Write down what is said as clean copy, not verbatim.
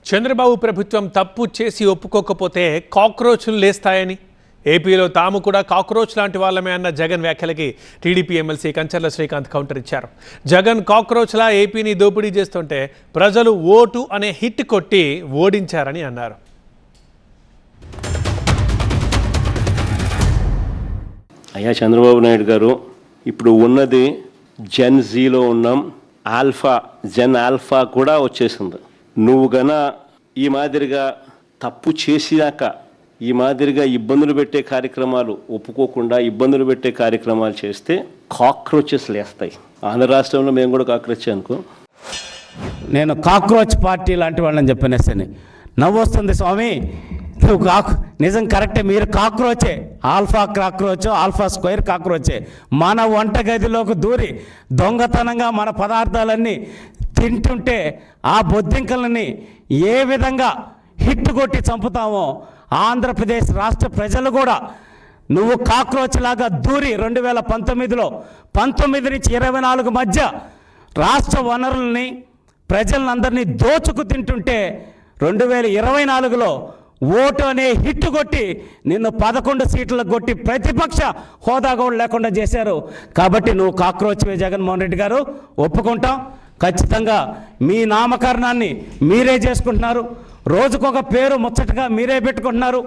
చంద్రబాబు ప్రభుత్వం తప్పు చేసి ఒప్పుకోకపోతే కాక్రోచ్లు లేస్తాయని ఏపీలో తాము కూడా కాక్రోచ్ లాంటి వాళ్ళమే అన్న జగన్ వ్యాఖ్యలకి TDP MLC Kancharla Srikanth counter ఇచ్చారు. జగన్ కాక్రోచ్లా ఏపీని దోపిడీ చేస్తుంటే ప్రజలు ఓటు అనే హిట్ కొట్టి ఓడించారని అన్నారు. అయ్యా చంద్రబాబు నాయుడు గారు, ఇప్పుడు ఉన్నది జెన్ జీలో ఉన్నాం, జెన్ ఆల్ఫా కూడా వచ్చేసింది. నువ్వు గన ఈ మాదిరిగా తప్పు చేసినాక ఈ మాదిరిగా ఇబ్బందులు పెట్టే కార్యక్రమాలు ఒప్పుకోకుండా ఇబ్బందులు పెట్టే కార్యక్రమాలు చేస్తే కాక్రోచెస్ లేస్తాయి. ఆంధ్ర రాష్ట్రంలో మేము కూడా కాక్రోచ్ అనుకో. నేను కాక్రోచ్ పార్టీ లాంటి వాళ్ళని చెప్పనేసని నవ్వు వస్తుంది. స్వామి నువ్వు నిజం కరెక్టే, మీరు కాక్రోచే, ఆల్ఫా కాక్రోచ్, ఆల్ఫా స్క్వేర్ కాక్రోచే. మన వంటగదిలోకి దూరి దొంగతనంగా మన పదార్థాలన్నీ తింటుంటే ఆ బొద్దింకలని ఏ విధంగా హిట్ కొట్టి చంపుతామో ఆంధ్రప్రదేశ్ రాష్ట్ర ప్రజలు కూడా నువ్వు కాక్రోచ్ లాగా దూరి 2019లో 19 నుంచి 24 మధ్య రాష్ట్ర వనరుల్ని ప్రజలందరినీ దోచుకు తింటుంటే 2024లో ఓటు అనే హిట్ కొట్టి నిన్ను 11 సీట్లకు కొట్టి ప్రతిపక్ష హోదా కూడా లేకుండా చేశారు. కాబట్టి నువ్వు కాక్రోచ్వే జగన్మోహన్ రెడ్డి గారు, ఒప్పుకుంటాం. ఖచ్చితంగా మీ నామకరణాన్ని మీరే చేసుకుంటున్నారు, రోజుకొక పేరు ముచ్చటగా మీరే పెట్టుకుంటున్నారు.